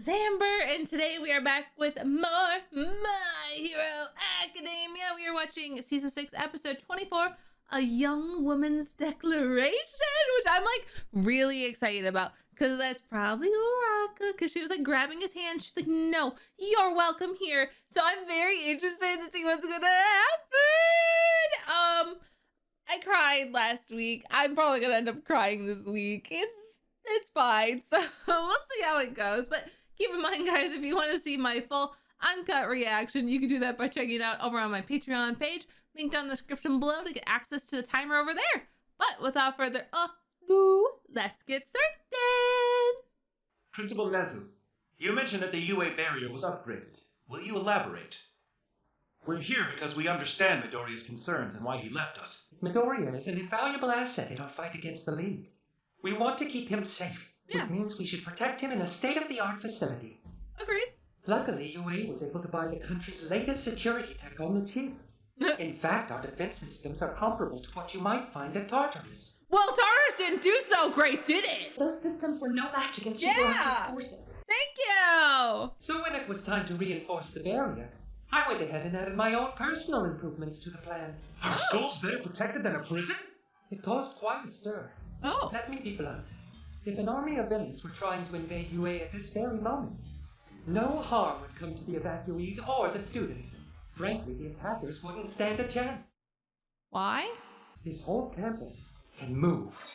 Zamber, and today we are back with more My Hero Academia. We are watching season 6, episode 24, A Young Woman's Declaration, which I'm like really excited about because that's probably Ochaco, because she was like grabbing his hand. She's like, no, you're welcome here. So I'm very interested to see what's gonna happen. I cried last week. I'm probably gonna end up crying this week. It's fine. So we'll see how it goes. But keep in mind, guys, if you want to see my full uncut reaction, you can do that by checking it out over on my Patreon page. Link down in the description below to get access to the timer over there. But without further ado, let's get started. Principal Nezu, you mentioned that the UA barrier was upgraded. Will you elaborate? We're here because we understand Midoriya's concerns and why he left us. Midoriya is an invaluable asset in our fight against the League. We want to keep him safe, which means we should protect him in a state-of-the-art facility. Agreed. Luckily, UA was able to buy the country's latest security tech on the cheap. In fact, our defense systems are comparable to what you might find at Tartarus. Well, Tartarus didn't do so great, did it? Those systems were no match against Shigaraka's forces. Thank you! So when it was time to reinforce the barrier, I went ahead and added my own personal improvements to the plans. Are schools better protected than a prison? It caused quite a stir. Oh. Let me be blunt. If an army of villains were trying to invade UA at this very moment, no harm would come to the evacuees or the students. Frankly, the attackers wouldn't stand a chance. Why? This whole campus can move.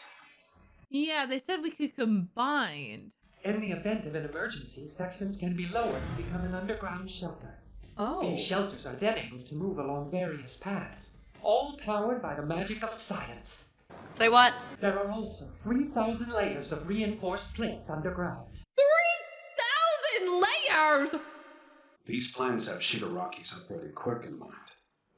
Yeah, they said we could combine. In the event of an emergency, sections can be lowered to become an underground shelter. Oh. These shelters are then able to move along various paths, all powered by the magic of science. Say what? There are also 3,000 layers of reinforced plates underground. 3,000 layers! These plans have Shigaraki's upgraded quirk in mind.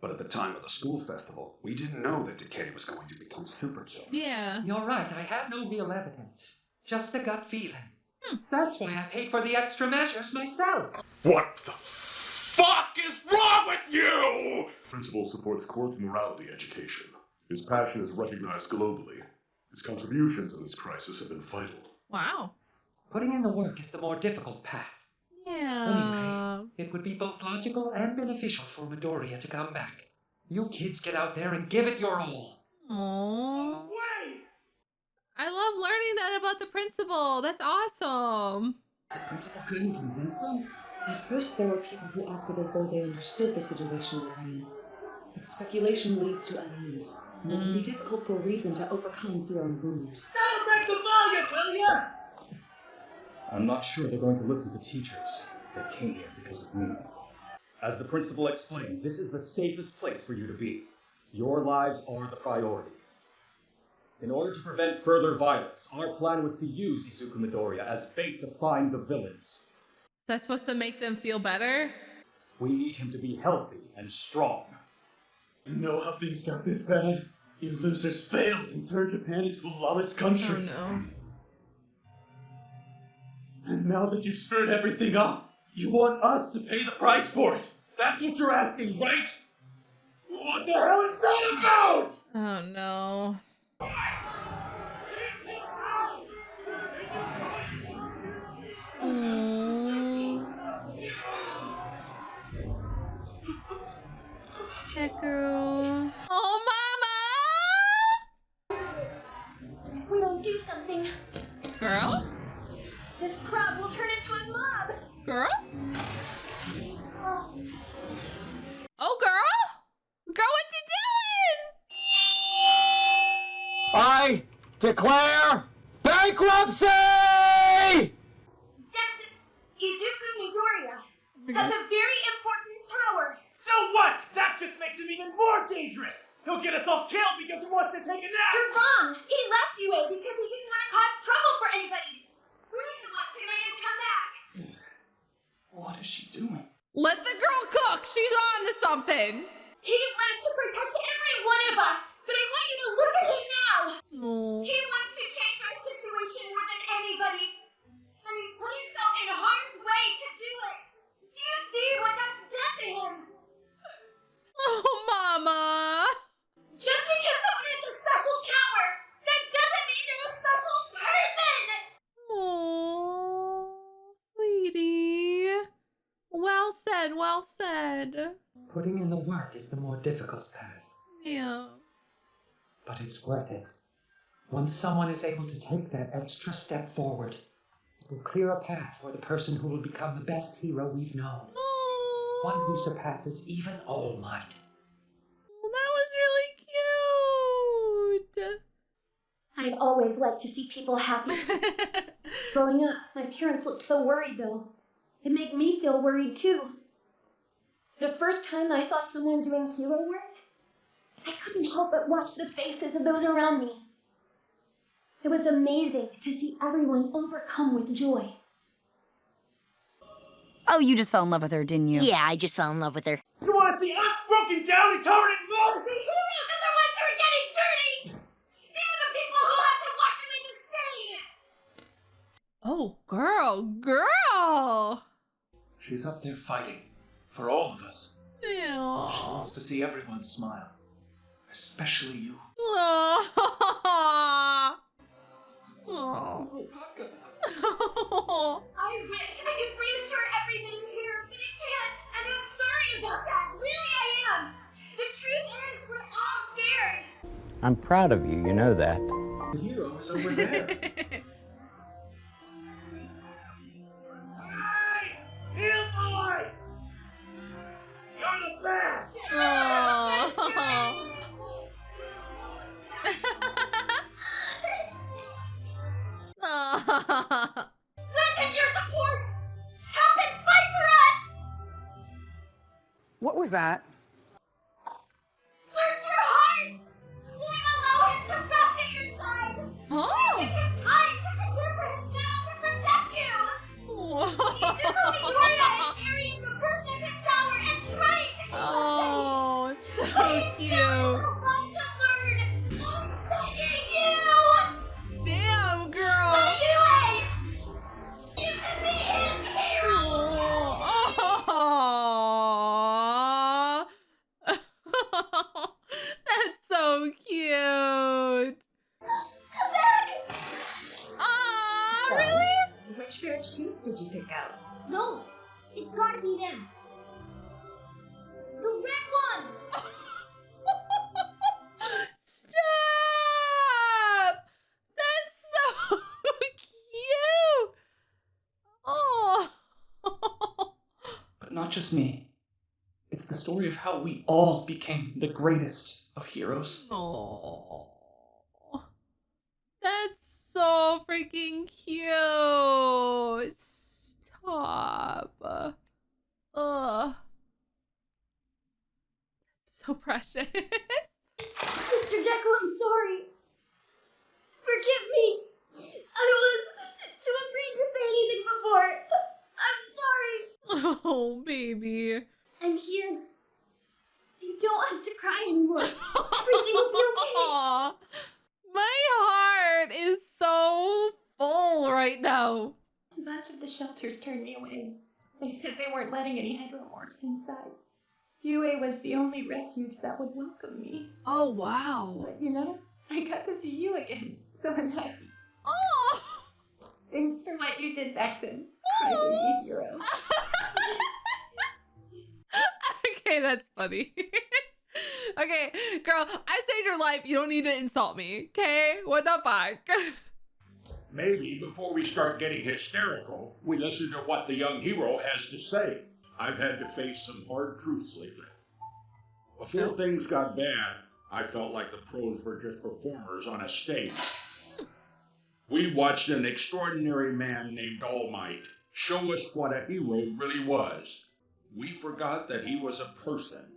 But at the time of the school festival, we didn't know that Decay was going to become supercharged. Yeah. You're right, I have no real evidence. Just a gut feeling. That's why I paid for the extra measures myself. What the fuck is wrong with you? Principal supports quirk morality education. His passion is recognized globally. His contributions in this crisis have been vital. Wow. Putting in the work is the more difficult path. Yeah. Anyway, it would be both logical and beneficial for Midoriya to come back. You kids get out there and give it your all. Aww. Way! I love learning that about the principal. That's awesome. The principal couldn't convince them? At first, there were people who acted as though they understood the situation we were in. But speculation leads to unease, and it can be difficult for a reason to overcome fear and rumors. Celebrate the volume, will ya? I'm not sure they're going to listen to teachers. They came here because of me. As the principal explained, this is the safest place for you to be. Your lives are the priority. In order to prevent further violence, our plan was to use Izuku Midoriya as bait to find the villains. Is that supposed to make them feel better? We need him to be healthy and strong. You know how things got this bad? You losers failed and turned Japan into a lawless country. Oh no. And now that you've screwed everything up, you want us to pay the price for it. That's what you're asking, right? What the hell is that about? Oh no. Deku. Oh, Mama! If we don't do something, Girl? this crowd will turn into a mob. Girl? Oh, Oh, girl? Girl, what you doing? I declare bankruptcy! Death Izuku Midoriya has a very important power. So what? That just makes him even more dangerous! He'll get us all killed because he wants to take a nap! You're wrong. He left UA because he didn't want to cause trouble for anybody. We're the ones who made him come back. What is she doing? Let the girl cook. She's on to something. He left to protect every one of us, but I want you to look at him now. Oh. He wants to change our situation more than anybody, and he's put himself in harm's way to do it. Do you see what that's done to him? Oh, Mama. Just because someone is a special power, that doesn't mean they're a special person! Oh, sweetie. Well said, well said. Putting in the work is the more difficult path, Yeah. but it's worth it. Once someone is able to take that extra step forward, it will clear a path for the person who will become the best hero we've known. One who surpasses even All Might. Well, that was really cute. I've always liked to see people happy. Growing up, my parents looked so worried, though. It made me feel worried, too. The first time I saw someone doing hero work, I couldn't help but watch the faces of those around me. It was amazing to see everyone overcome with joy. Oh, you just fell in love with her, didn't you? Yeah, I just fell in love with her. You want to see us broken down and covered in mud? The heroes are the ones who are getting dirty! They're the people who have to wash away the stain! Oh, girl. She's up there fighting. For all of us. She Ew. wants to see everyone smile. Especially you. Oh. I wish I could reassure everybody here, but I can't, and I'm sorry about that. Really, I am. The truth is, we're all scared. I'm proud of you, you know that. The hero is over there. Hey! Heel boy! You're the best! Lend him your support! Help him fight for us! What was that? Search your heart! Will you allow him to rest at your side? Give him time to prepare for his battle to protect you! Izuku Midoriya is carrying the burden of his power and trying to keep us safe! So cute. A lot to learn! I'm begging you! Damn, girl. Yue! You can be his hero! Aww. That's so cute. Come back! Aww, So, really? Which pair of shoes did you pick out? No! It's gotta be them! The red ones! Stop! That's so cute. Oh. But not just me. It's the story of how we all became the greatest of heroes. Oh. That's so freaking cute. Stop. Ugh. That's so precious. Mr. Deku, I'm sorry. Forgive me. I was too afraid to say anything before. I'm sorry. Oh, baby. I'm here. So you don't have to cry anymore. Everything will be okay. Aw. My heart is so full right now. Much of the shelters turned me away. They said they weren't letting any heteromorphs inside. Yue was the only refuge that would welcome me. Oh, wow. But you know, I got to see you again, so I'm happy. Oh. Thanks for what you did back then, crybaby hero. Okay, that's funny. Okay, girl, I saved your life. You don't need to insult me, okay? What the fuck? Maybe before we start getting hysterical, we listen to what the young hero has to say. I've had to face some hard truths lately. Before things got bad, I felt like the pros were just performers on a stage. We watched an extraordinary man named All Might show us what a hero really was. We forgot that he was a person.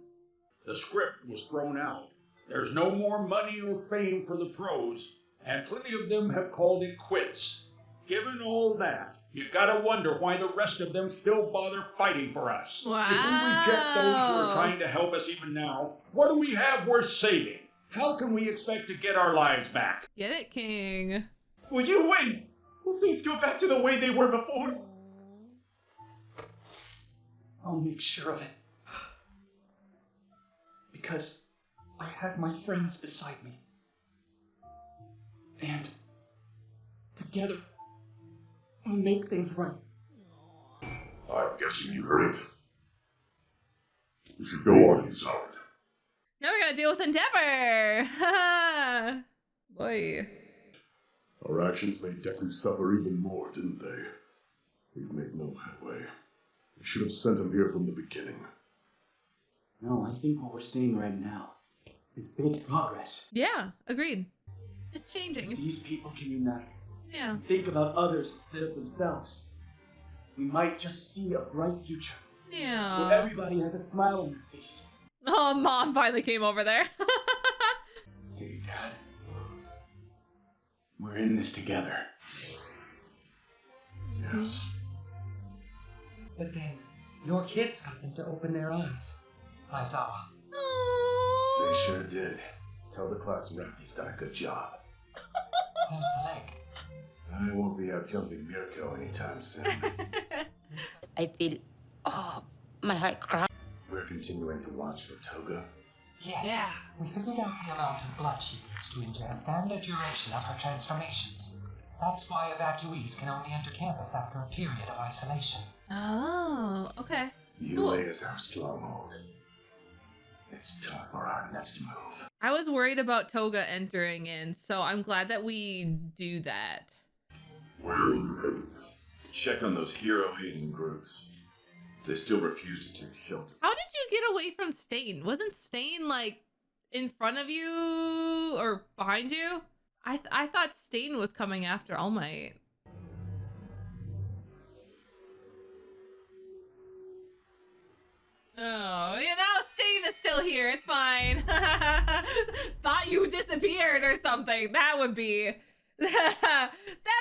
The script was thrown out. There's no more money or fame for the pros, and plenty of them have called it quits. Given all that, you've got to wonder why the rest of them still bother fighting for us. Wow. If we reject those who are trying to help us even now, what do we have worth saving? How can we expect to get our lives back? Get it, King. Will you win? Will things go back to the way they were before? I'll make sure of it. Because I have my friends beside me. And together, we'll make things right. I'm guessing you heard it. You should go on inside. Now we're gonna deal with Endeavor. Boy. Our actions made Deku suffer even more, didn't they? We've made no headway. We should have sent him here from the beginning. No, I think what we're seeing right now is big progress. Yeah, agreed. It's changing. If these people can unite. Yeah. And think about others instead of themselves. We might just see a bright future. Yeah. Where everybody has a smile on their face. Oh, Mom finally came over there. Hey, Dad. We're in this together. Yes. But then, your kids got them to open their eyes. I saw. They sure did. Tell the class rep he's done a good job. How's the leg? I won't be out jumping Mirko anytime soon. I feel, my heart cries. We're continuing to watch for Toga. Yes. Yeah. We figured out the amount of blood she needs to ingest and the duration of her transformations. That's why evacuees can only enter campus after a period of isolation. Oh, okay. UA is our stronghold. It's time for our next move. I was worried about Toga entering in, so I'm glad that we do that. Where are you headed? Check on those hero-hating groups. They still refuse to take shelter. How did you get away from Stain? Wasn't Stain, like, in front of you or behind you? I thought Stain was coming after All Might. Oh, you know, Stain is still here. It's fine. Thought you disappeared or something. That would be... That'd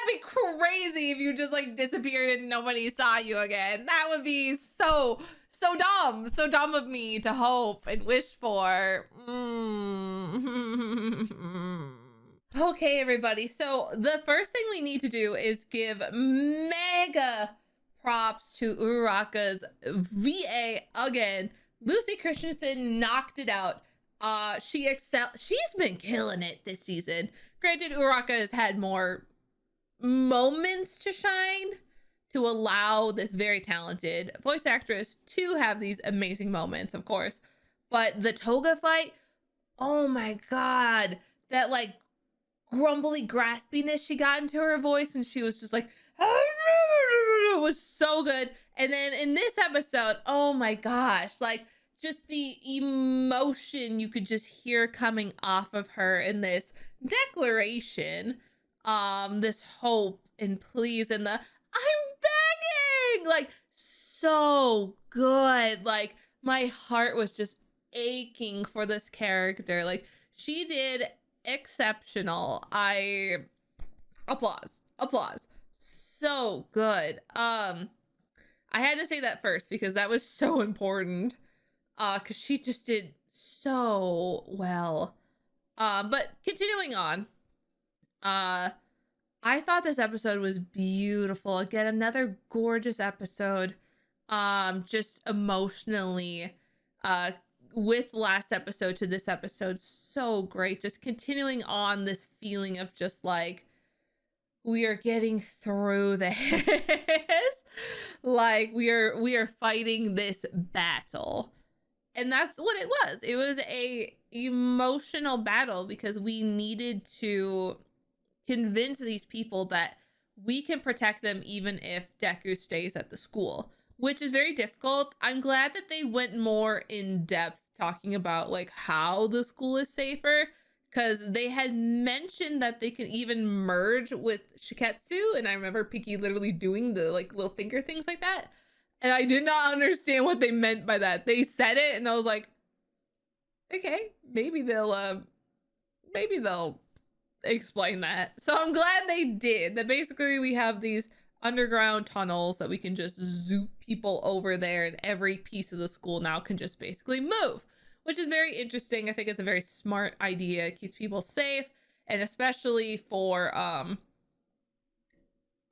be crazy if you just, like, disappeared and nobody saw you again. That would be so dumb. So dumb of me to hope and wish for. Okay, everybody. So the first thing we need to do is give mega props to Uraraka's VA again. Lucy Christensen knocked it out. She's been killing it this season. Granted, Uraraka has had more moments to shine to allow this very talented voice actress to have these amazing moments, of course. But the Toga fight, oh my god, that like grumbly graspiness she got into her voice when she was just like, it was so good. And then in this episode, oh my gosh, like just the emotion you could just hear coming off of her in this declaration, this hope and please and the I'm begging, like so good. Like my heart was just aching for this character. Like she did exceptional. I applause. So good. I had to say that first because that was so important. Because she just did so well. But continuing on, I thought this episode was beautiful. Again, another gorgeous episode. Just emotionally, with last episode to this episode, so great. Just continuing on this feeling of just like, we are getting through this. Like we are fighting this battle. And that's what it was. It was a emotional battle because we needed to convince these people that we can protect them even if Deku stays at the school, which is very difficult. I'm glad that they went more in depth talking about like how the school is safer, because they had mentioned that they can even merge with Shiketsu, and I remember Piki literally doing the like little finger things like that. And I did not understand what they meant by that. They said it and I was like, okay, maybe they'll explain that. So I'm glad they did. That basically we have these underground tunnels that we can just zoop people over there, and every piece of the school now can just basically move, which is very interesting. I think it's a very smart idea. It keeps people safe, and especially for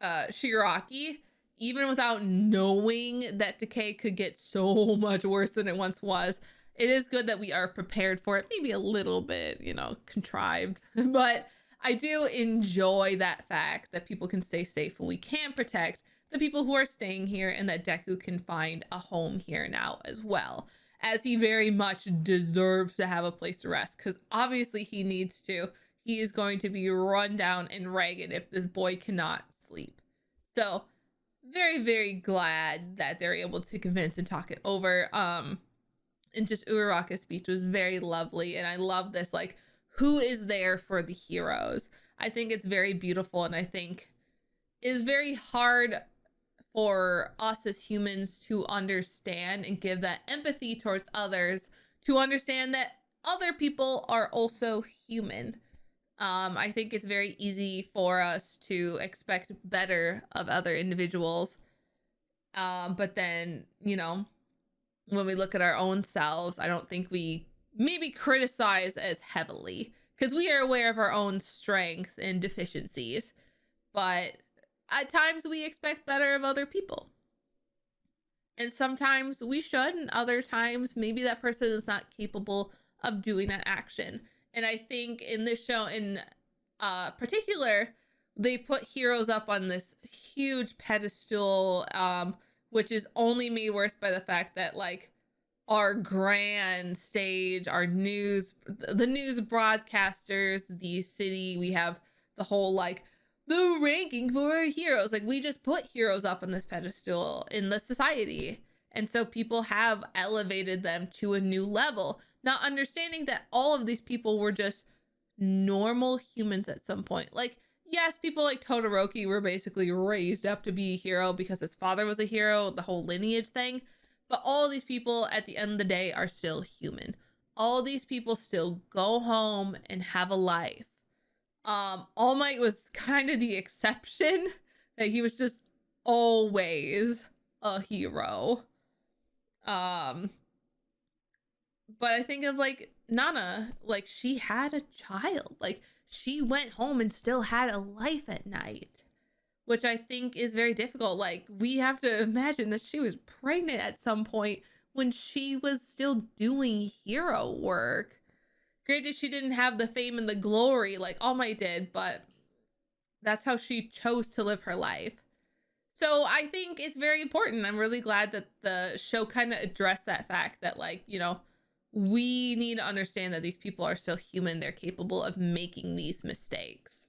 Shigaraki, even without knowing that decay could get so much worse than it once was, it is good that we are prepared for it. Maybe a little bit, you know, contrived, but I do enjoy that fact that people can stay safe and we can protect the people who are staying here, and that Deku can find a home here now as well. as he very much deserves to have a place to rest, because obviously he needs to. He is going to be run down and ragged if this boy cannot sleep. So very, very glad that they're able to convince and talk it over. And just Uraraka's speech was very lovely, and I love this, like, who is there for the heroes? I think it's very beautiful, and I think it is very hard for us as humans to understand and give that empathy towards others, to understand that other people are also human. I think it's very easy for us to expect better of other individuals. But then, you know, when we look at our own selves, I don't think we maybe criticize as heavily, because we are aware of our own strength and deficiencies. But at times we expect better of other people. And sometimes we should, and other times maybe that person is not capable of doing that action. And I think in this show in particular, they put heroes up on this huge pedestal, which is only made worse by the fact that, like, our grand stage, our news, the news broadcasters, the city, we have the whole, like, the ranking for heroes. Like, we just put heroes up on this pedestal in the society. And so people have elevated them to a new level, not understanding that all of these people were just normal humans at some point. Like, yes, people like Todoroki were basically raised up to be a hero because his father was a hero, the whole lineage thing. But all these people at the end of the day are still human. All these people still go home and have a life. All Might was kind of the exception, that he was just always a hero. But I think of, like, Nana, like, she had a child. Like, she went home and still had a life at night, which I think is very difficult. Like, we have to imagine that she was pregnant at some point when she was still doing hero work. Granted, she didn't have the fame and the glory like All Might did, but that's how she chose to live her life. So I think it's very important. I'm really glad that the show kind of addressed that fact that, like, you know, we need to understand that these people are still human. They're capable of making these mistakes,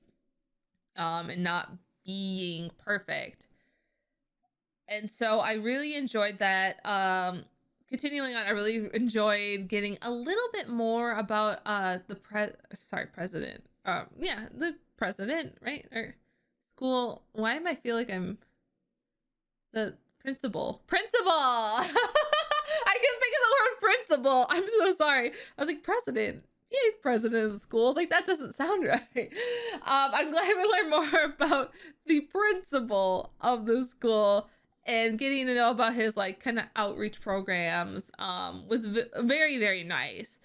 and not being perfect. And so I really enjoyed that. Continuing on, I really enjoyed getting a little bit more about the president. The president, right? Or school. Why am I feel like I'm the principal? I can think of the word principal. I'm so sorry. I was like, president. Yeah, he's president of the school. I was like, that doesn't sound right. I'm glad we learned more about the principal of the school, and getting to know about his, like, kind of outreach programs was very, very nice.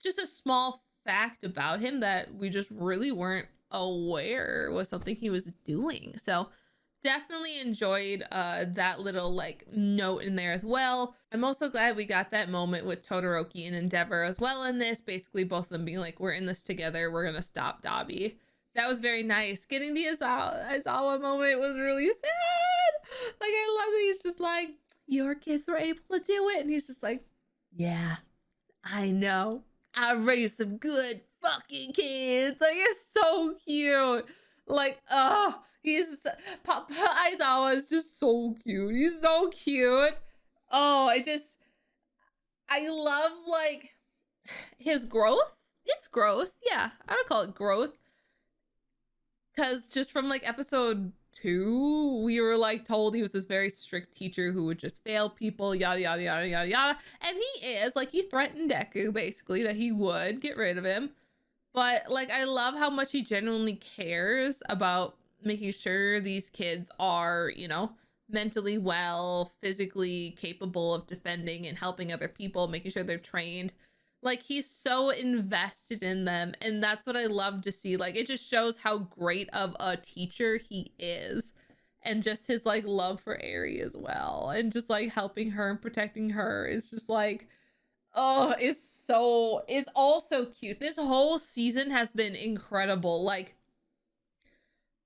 Just a small fact about him that we just really weren't aware was something he was doing. So definitely enjoyed that little, like, note in there as well. I'm also glad we got that moment with Todoroki and Endeavor as well in this. Basically, both of them being like, we're in this together. We're going to stop Dabi. That was very nice. Getting the Aizawa moment was really sad. Like, I love that he's just like, your kids were able to do it. And he's just like, yeah, I know. I raised some good fucking kids. Like, it's so cute. Like, oh, Papa Aizawa is just so cute. He's so cute. Oh, I love, like, his growth. It's growth. Yeah, I would call it growth. Because just from, like, episode 2, we were, like, told he was this very strict teacher who would just fail people, yada, yada, yada, yada, yada. And he is. Like, he threatened Deku, basically, that he would get rid of him. But, like, I love how much he genuinely cares about making sure these kids are, you know, mentally well, physically capable of defending and helping other people, making sure they're trained. Like, he's so invested in them, and that's what I love to see. Like, it just shows how great of a teacher he is, and just his, like, love for Eri as well, and just, like, helping her and protecting her is just, like, oh, it's all so cute. This whole season has been incredible. Like,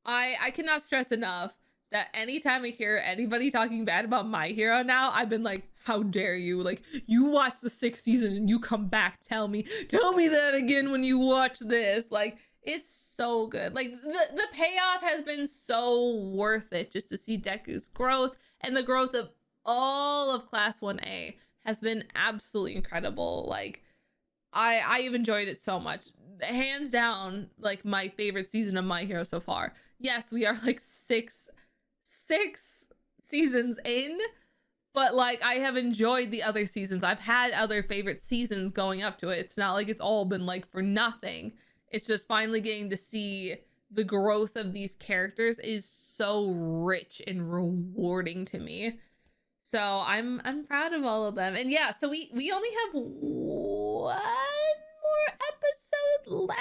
I cannot stress enough that anytime I hear anybody talking bad about My Hero now, I've been like, how dare you? Like, you watch the 6th season and you come back, tell me that again when you watch this. Like, it's so good. Like, the payoff has been so worth it just to see Deku's growth, and the growth of all of Class 1A has been absolutely incredible. Like, I have enjoyed it so much. Hands down, like, my favorite season of My Hero so far. Yes, we are like six seasons in, but like, I have enjoyed the other seasons. I've had other favorite seasons going up to it. It's not like it's all been like for nothing. It's just finally getting to see the growth of these characters is so rich and rewarding to me. So I'm proud of all of them. And yeah, so we only have one more episode left,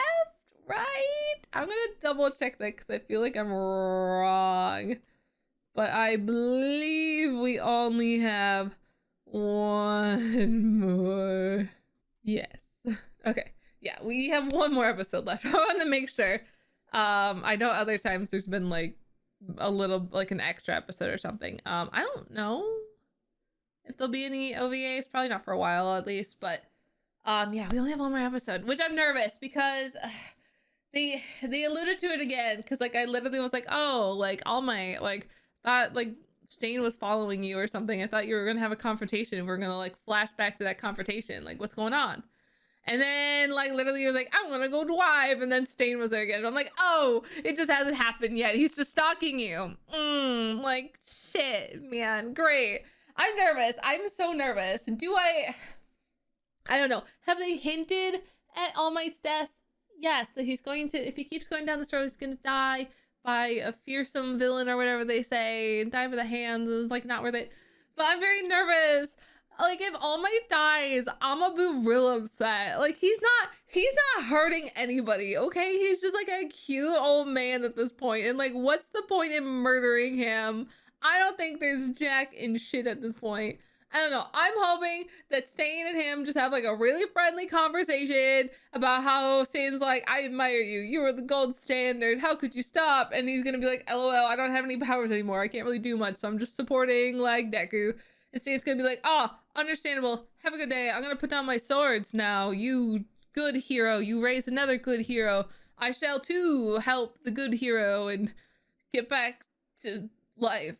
right? I'm gonna double check that because I feel like I'm wrong. But I believe we only have one more. Yes. Okay. Yeah, we have one more episode left. I want to make sure. I know other times there's been like a little, like an extra episode or something. I don't know if there'll be any OVAs. Probably not for a while at least. But yeah, we only have one more episode, which I'm nervous because they alluded to it again. Because like I literally was like, oh, like All Might, like thought like Stain was following you or something. I thought you were gonna have a confrontation and we're gonna like flash back to that confrontation. Like, what's going on? And then like literally he was like, I'm gonna go drive, and then Stain was there again. And I'm like, oh, it just hasn't happened yet. He's just stalking you. Like, shit, man, great. I'm nervous. I'm so nervous. I don't know. Have they hinted at All Might's death? Yes, that he's going to, if he keeps going down this road, he's gonna die by a fearsome villain or whatever they say, and die by the hands. Is like not worth it. But I'm very nervous. Like, if All Might dies, I'm gonna be real upset. Like, he's not hurting anybody, okay? He's just like a cute old man at this point. And like, what's the point in murdering him? I don't think there's jack and shit at this point. I don't know. I'm hoping that Stain and him just have like a really friendly conversation about how Stain's like, I admire you. You were the gold standard. How could you stop? And he's gonna be like, LOL, I don't have any powers anymore. I can't really do much. So I'm just supporting like Deku. And Stain's gonna be like, oh, understandable. Have a good day. I'm gonna put down my swords now. You good hero. You raised another good hero. I shall too help the good hero and get back to life.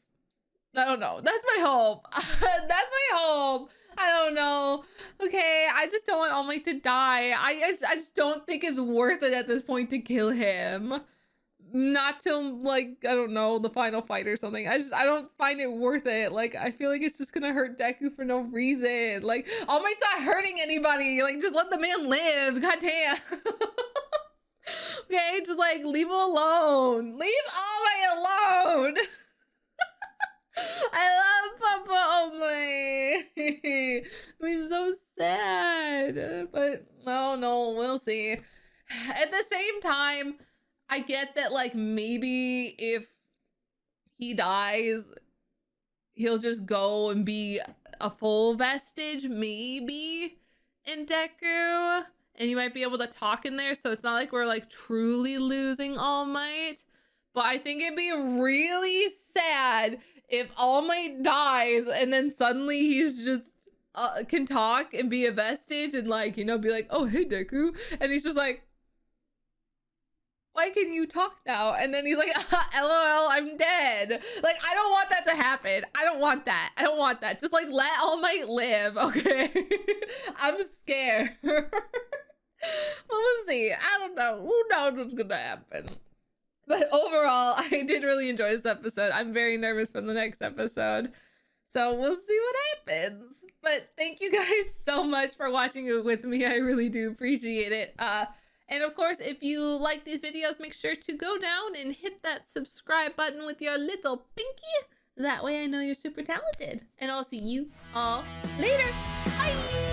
I don't know. That's my hope. That's my hope. I don't know. Okay, I just don't want All Might to die. I just don't think it's worth it at this point to kill him. Not till like, I don't know, the final fight or something. I don't find it worth it. Like, I feel like it's just gonna hurt Deku for no reason. Like, All Might's not hurting anybody. Like, just let the man live. God damn. Okay, just like leave him alone. Leave All Might alone. I love Papa All Might. He's so sad. But no, we'll see. At the same time, I get that like maybe if he dies, he'll just go and be a full vestige, maybe, in Deku. And he might be able to talk in there, so it's not like we're like truly losing All Might. But I think it'd be really sad if All Might dies and then suddenly he's just can talk and be a vestige and like, you know, be like, oh, hey, Deku. And he's just like, why can you talk now? And then he's like, LOL, I'm dead. Like, I don't want that to happen. I don't want that. Just like let All Might live, okay? I'm scared. We'll see. I don't know. Who knows what's gonna happen? But overall, I did really enjoy this episode. I'm very nervous for the next episode. So we'll see what happens. But thank you guys so much for watching it with me. I really do appreciate it. And of course, if you like these videos, make sure to go down and hit that subscribe button with your little pinky. That way I know you're super talented. And I'll see you all later. Bye!